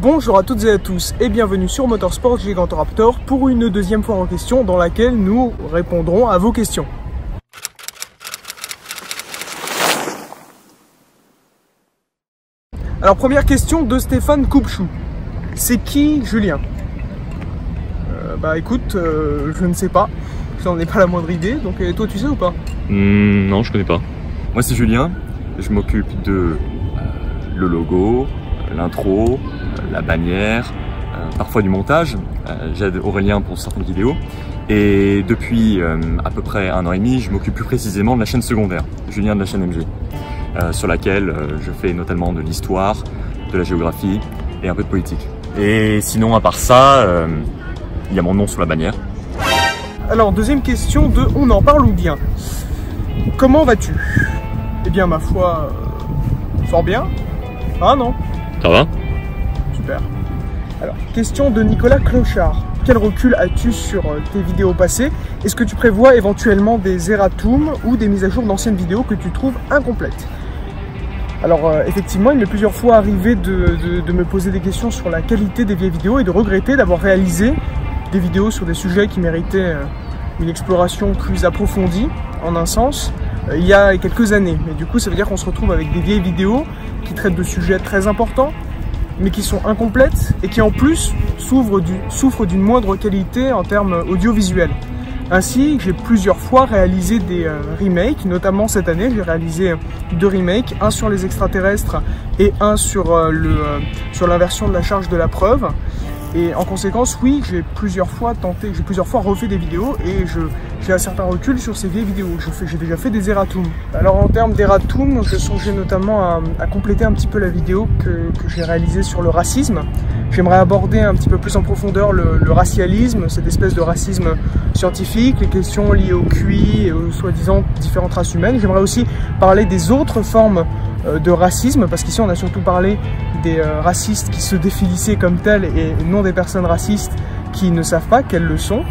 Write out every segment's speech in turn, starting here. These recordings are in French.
Bonjour à toutes et à tous et bienvenue sur Motorsport Gigantoraptor pour une deuxième fois en question dans laquelle nous répondrons à vos questions. Alors première question de Stéphane Coupchou. C'est qui Julien? Bah écoute, je ne sais pas. J'en ai pas la moindre idée, donc toi tu sais ou pas? Non, je connais pas. Moi c'est Julien, je m'occupe de le logo, l'intro, la bannière, parfois du montage. J'aide Aurélien pour certaines vidéos. Et depuis à peu près 1 an et demi, je m'occupe plus précisément de la chaîne secondaire, Julien de la chaîne MG, sur laquelle je fais notamment de l'histoire, de la géographie et un peu de politique. Et sinon, à part ça, il y a mon nom sur la bannière. Alors deuxième question de on en parle ou bien? Comment vas-tu? Eh bien ma foi, fort bien. Ah non? Ça va? Super. Alors, question de Nicolas Clochard. Quel recul as-tu sur tes vidéos passées? Est-ce que tu prévois éventuellement des erratums ou des mises à jour d'anciennes vidéos que tu trouves incomplètes? Alors, effectivement, il m'est plusieurs fois arrivé de me poser des questions sur la qualité des vieilles vidéos et de regretter d'avoir réalisé des vidéos sur des sujets qui méritaient une exploration plus approfondie, en un sens, il y a quelques années. Mais du coup, ça veut dire qu'on se retrouve avec des vieilles vidéos qui traitent de sujets très importants, mais qui sont incomplètes et qui en plus souffrent d'une moindre qualité en termes audiovisuels. Ainsi, j'ai plusieurs fois réalisé des remakes, notamment cette année, j'ai réalisé 2 remakes, un sur les extraterrestres et un sur l'inversion de la charge de la preuve. Et en conséquence, oui, j'ai plusieurs fois refait des vidéos et j'ai un certain recul sur ces vieilles vidéos. J'ai déjà fait des erratums. Alors en termes d'erratums, je songeais notamment à compléter un petit peu la vidéo que j'ai réalisée sur le racisme. J'aimerais aborder un petit peu plus en profondeur le racialisme, cette espèce de racisme scientifique, les questions liées au QI et aux soi-disant différentes races humaines. J'aimerais aussi parler des autres formes de racisme, parce qu'ici on a surtout parlé des racistes qui se définissaient comme tels et non des personnes racistes qui ne savent pas qu'elles le sont.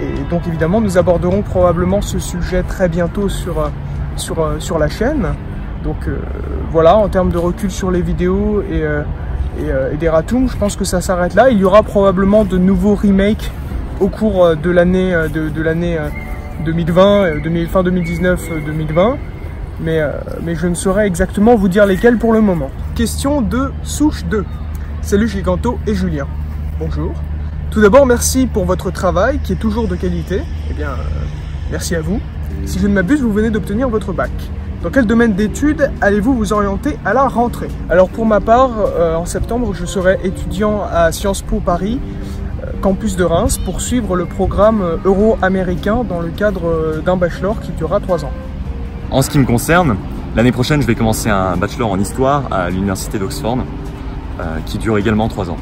Et donc évidemment nous aborderons probablement ce sujet très bientôt sur la chaîne. Donc voilà, en termes de recul sur les vidéos et des ratums, je pense que ça s'arrête là. Il y aura probablement de nouveaux remakes au cours de l'année 2020, fin 2019-2020. Mais je ne saurais exactement vous dire lesquels pour le moment. Question de Souche 2. Salut Giganto et Julien. Bonjour. Tout d'abord, merci pour votre travail qui est toujours de qualité. Eh bien, merci à vous. Si je ne m'abuse, vous venez d'obtenir votre bac. Dans quel domaine d'études allez-vous vous orienter à la rentrée? Alors pour ma part, en septembre, je serai étudiant à Sciences Po Paris, campus de Reims, pour suivre le programme euro-américain dans le cadre d'un bachelor qui durera 3 ans. En ce qui me concerne, l'année prochaine, je vais commencer un bachelor en histoire à l'université d'Oxford, qui dure également 3 ans.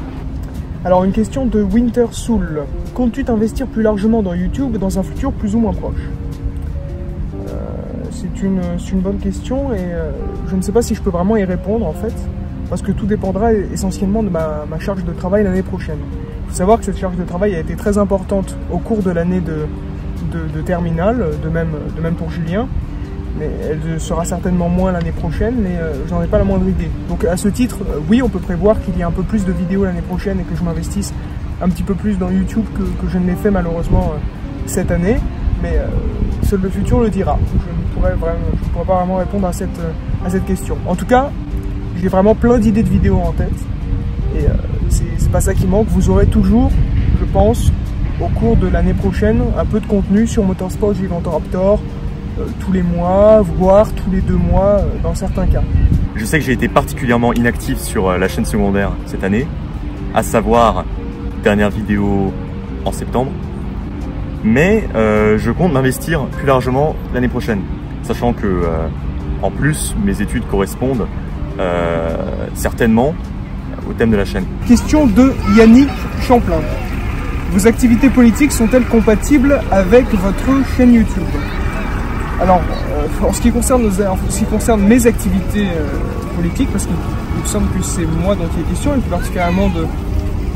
Alors une question de Winter Soul. Comptes-tu t'investir plus largement dans YouTube dans un futur plus ou moins proche? C'est une bonne question et je ne sais pas si je peux vraiment y répondre en fait, parce que tout dépendra essentiellement de ma charge de travail l'année prochaine. Il faut savoir que cette charge de travail a été très importante au cours de l'année de terminale, de même pour Julien. Mais elle sera certainement moins l'année prochaine, mais j'en ai pas la moindre idée. Donc à ce titre, oui, on peut prévoir qu'il y ait un peu plus de vidéos l'année prochaine et que je m'investisse un petit peu plus dans YouTube que je ne l'ai fait malheureusement cette année. Mais seul le futur le dira. Je ne pourrais pas vraiment répondre à cette question. En tout cas, j'ai vraiment plein d'idées de vidéos en tête. Et c'est pas ça qui manque. Vous aurez toujours, je pense, au cours de l'année prochaine, un peu de contenu sur Motorsport Gigantoraptor, tous les mois, voire tous les 2 mois dans certains cas. Je sais que j'ai été particulièrement inactif sur la chaîne secondaire cette année, à savoir dernière vidéo en septembre, mais je compte m'investir plus largement l'année prochaine, sachant que en plus mes études correspondent certainement au thème de la chaîne. Question de Yannick Champlain. Vos activités politiques sont-elles compatibles avec votre chaîne YouTube? Alors, en ce qui concerne mes activités politiques, parce qu'il me semble que c'est moi dont il est question, et plus particulièrement de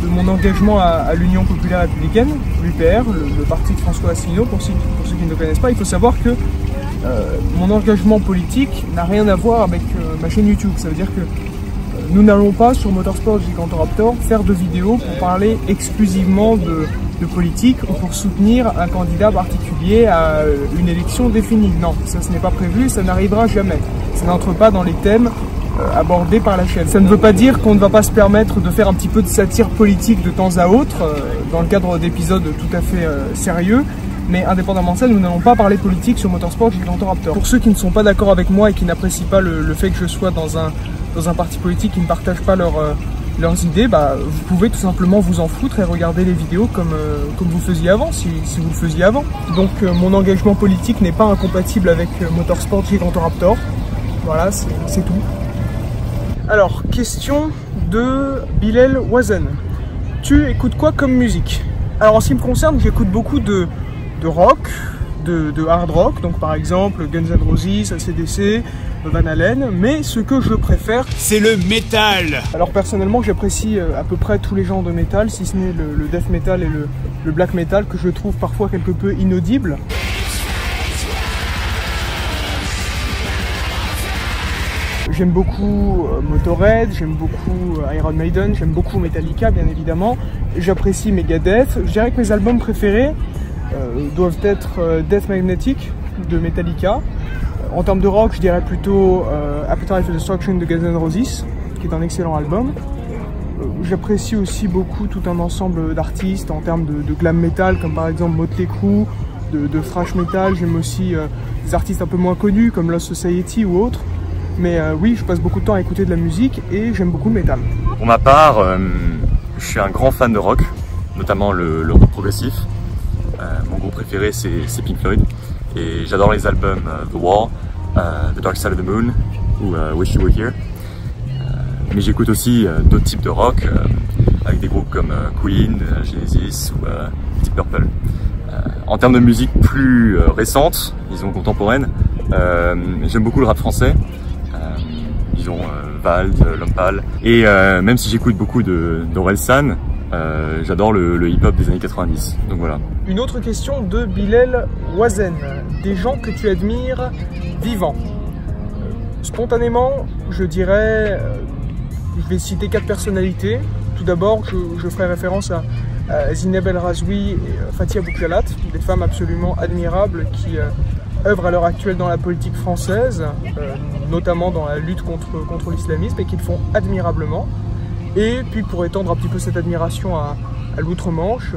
mon engagement à l'Union Populaire Républicaine, l'UPR, le parti de François Asselineau, pour ceux qui ne le connaissent pas, il faut savoir que mon engagement politique n'a rien à voir avec ma chaîne YouTube. Ça veut dire que Nous n'allons pas sur Motorsport Gigantoraptor faire de vidéos pour parler exclusivement de politique ou pour soutenir un candidat particulier à une élection définie. Non, ça ce n'est pas prévu, ça n'arrivera jamais. Ça n'entre pas dans les thèmes abordés par la chaîne. Ça ne veut pas dire qu'on ne va pas se permettre de faire un petit peu de satire politique de temps à autre, dans le cadre d'épisodes tout à fait sérieux. Mais indépendamment de ça, nous n'allons pas parler politique sur Motorsport Gigantoraptor. Pour ceux qui ne sont pas d'accord avec moi et qui n'apprécient pas le fait que je sois dans un parti politique, qui ne partage pas leurs idées, vous pouvez tout simplement vous en foutre et regarder les vidéos comme vous faisiez avant, si vous le faisiez avant. Donc mon engagement politique n'est pas incompatible avec Motorsport Gigantoraptor. Voilà, c'est tout. Alors, question de Bilal Wazen. Tu écoutes quoi comme musique? Alors en ce qui me concerne, j'écoute beaucoup de rock, de hard rock, donc par exemple Guns N' Roses, AC/DC, Van Halen, mais ce que je préfère, c'est le métal. Alors personnellement, j'apprécie à peu près tous les genres de métal, si ce n'est le death metal et le black metal, que je trouve parfois quelque peu inaudible. J'aime beaucoup Motorhead, j'aime beaucoup Iron Maiden, j'aime beaucoup Metallica bien évidemment, j'apprécie Megadeth. Je dirais que mes albums préférés doivent être Death Magnetic de Metallica. En termes de rock, je dirais plutôt Appetite for Destruction de Guns N' Roses, qui est un excellent album. J'apprécie aussi beaucoup tout un ensemble d'artistes en termes de glam metal, comme par exemple Motley Crue, de thrash metal. J'aime aussi des artistes un peu moins connus, comme Lost Society ou autres. Mais oui, je passe beaucoup de temps à écouter de la musique et j'aime beaucoup le métal. Pour ma part, je suis un grand fan de rock, notamment le rock progressif. Mon groupe préféré c'est Pink Floyd et j'adore les albums The Wall, The Dark Side of the Moon ou Wish You Were Here. Mais j'écoute aussi d'autres types de rock avec des groupes comme Queen, Genesis ou Deep Purple. En termes de musique plus récente, disons contemporaine, j'aime beaucoup le rap français. Disons Vald, Lompal, et même si j'écoute beaucoup d'Orelsan, j'adore le hip-hop des années 90, donc voilà. Une autre question de Bilal Wazen, des gens que tu admires vivants. Spontanément, je dirais, je vais citer 4 personnalités. Tout d'abord, je ferai référence à Zineb El Razoui et Fathia Bouchalat, des femmes absolument admirables qui œuvrent à l'heure actuelle dans la politique française, notamment dans la lutte contre l'islamisme, et qui le font admirablement. Et puis pour étendre un petit peu cette admiration à l'outre-Manche,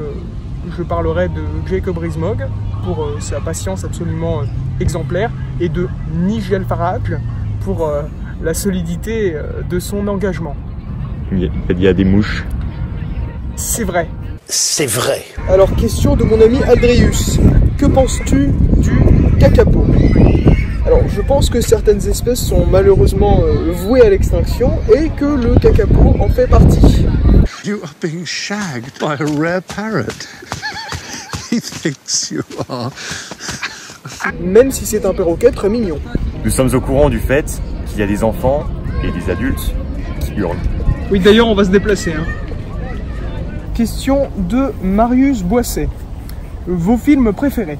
je parlerai de Jacob Rees-Mogg pour sa patience absolument exemplaire, et de Nigel Farage pour la solidité de son engagement. Il y a des mouches. C'est vrai. C'est vrai. Alors, question de mon ami Adrius. Que penses-tu du kakapo? Alors, je pense que certaines espèces sont malheureusement vouées à l'extinction et que le kakapo en fait partie. You are being shagged by a rare parrot. He thinks you are. Même si c'est un perroquet très mignon. Nous sommes au courant du fait qu'il y a des enfants et des adultes qui hurlent. Oui, d'ailleurs, on va se déplacer. Question de Marius Boisset. Vos films préférés?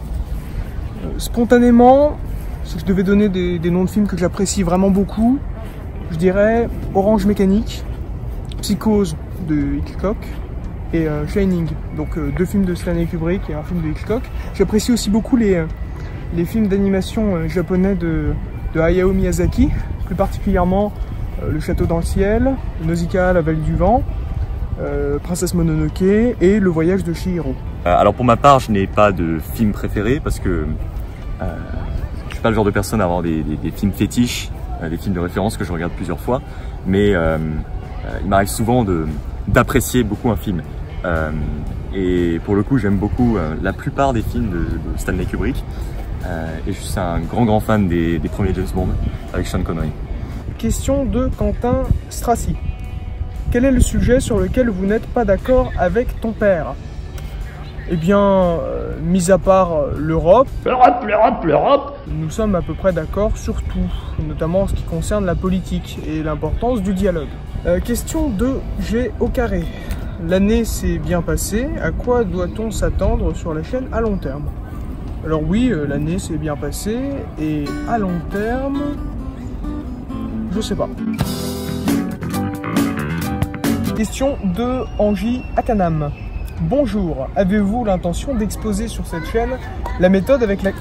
Spontanément, si je devais donner des noms de films que j'apprécie vraiment beaucoup, je dirais Orange Mécanique, Psychose de Hitchcock et Shining. Donc 2 films de Stanley Kubrick et un film de Hitchcock. J'apprécie aussi beaucoup les films d'animation japonais de Hayao Miyazaki, plus particulièrement Le Château dans le ciel, Nausicaa, La vallée du vent, Princesse Mononoke et Le voyage de Chihiro. Alors pour ma part, je n'ai pas de film préféré parce que je suis pas le genre de personne à avoir des films fétiches, des films de référence que je regarde plusieurs fois, mais il m'arrive souvent d'apprécier beaucoup un film. Et pour le coup, j'aime beaucoup la plupart des films de Stanley Kubrick. Et je suis un grand fan des premiers James Bond avec Sean Connery. Question de Quentin Strassi. Quel est le sujet sur lequel vous n'êtes pas d'accord avec ton père? Eh bien, mis à part l'Europe, nous sommes à peu près d'accord sur tout, notamment en ce qui concerne la politique et l'importance du dialogue. Question de G au carré. L'année s'est bien passée, à quoi doit-on s'attendre sur la chaîne à long terme? Alors oui, l'année s'est bien passée, et à long terme, je sais pas. Question de Angie Akanam. Bonjour, avez-vous l'intention d'exposer sur cette chaîne la méthode avec la...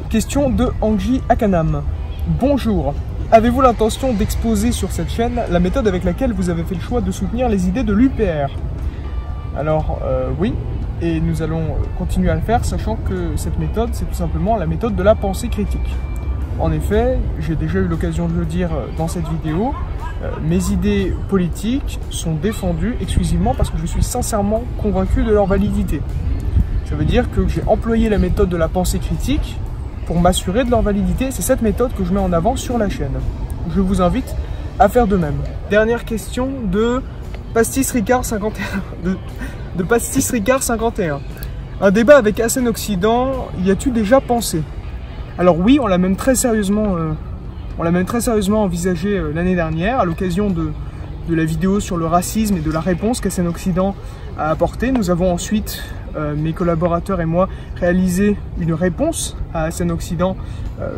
Question de Angie Akanam. Bonjour, avez-vous l'intention d'exposer sur cette chaîne la méthode avec laquelle vous avez fait le choix de soutenir les idées de l'UPR? Alors oui, et nous allons continuer à le faire, sachant que cette méthode, c'est tout simplement la méthode de la pensée critique. En effet, j'ai déjà eu l'occasion de le dire dans cette vidéo, mes idées politiques sont défendues exclusivement parce que je suis sincèrement convaincu de leur validité. Ça veut dire que j'ai employé la méthode de la pensée critique pour m'assurer de leur validité. C'est cette méthode que je mets en avant sur la chaîne. Je vous invite à faire de même. Dernière question de Pastis Ricard 51. De Pastis Ricard 51. Un débat avec Hassen Occident, y as-tu déjà pensé? Alors oui, on l'a même très sérieusement envisagé l'année dernière à l'occasion de la vidéo sur le racisme et de la réponse qu'Hassen Occident a apportée. Nous avons ensuite, mes collaborateurs et moi, réalisé une réponse à Hassen Occident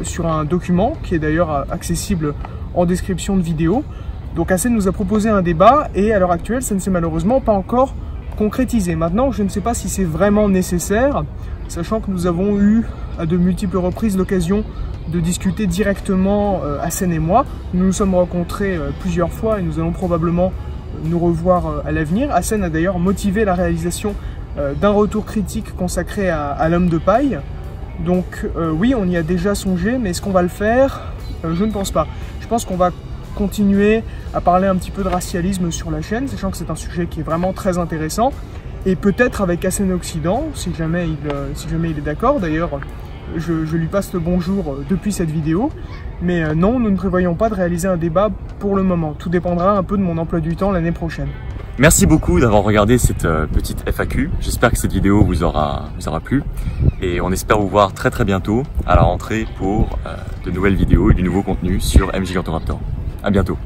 sur un document qui est d'ailleurs accessible en description de vidéo. Donc Hassen nous a proposé un débat et à l'heure actuelle, ça ne s'est malheureusement pas encore concrétisé. Maintenant, je ne sais pas si c'est vraiment nécessaire, sachant que nous avons eu à de multiples reprises l'occasion de discuter directement Hassen et moi. Nous nous sommes rencontrés plusieurs fois et nous allons probablement nous revoir à l'avenir. Hassen a d'ailleurs motivé la réalisation d'un retour critique consacré à l'homme de paille. Donc oui, on y a déjà songé, mais est-ce qu'on va le faire? Je ne pense pas. Je pense qu'on va continuer à parler un petit peu de racialisme sur la chaîne, sachant que c'est un sujet qui est vraiment très intéressant. Et peut-être avec Hassen Occident, si jamais il est d'accord. D'ailleurs, je lui passe le bonjour depuis cette vidéo. Mais non, nous ne prévoyons pas de réaliser un débat pour le moment. Tout dépendra un peu de mon emploi du temps l'année prochaine. Merci beaucoup d'avoir regardé cette petite FAQ. J'espère que cette vidéo vous aura plu. Et on espère vous voir très bientôt à la rentrée pour de nouvelles vidéos et du nouveau contenu sur MJ Gigantoraptor. À bientôt.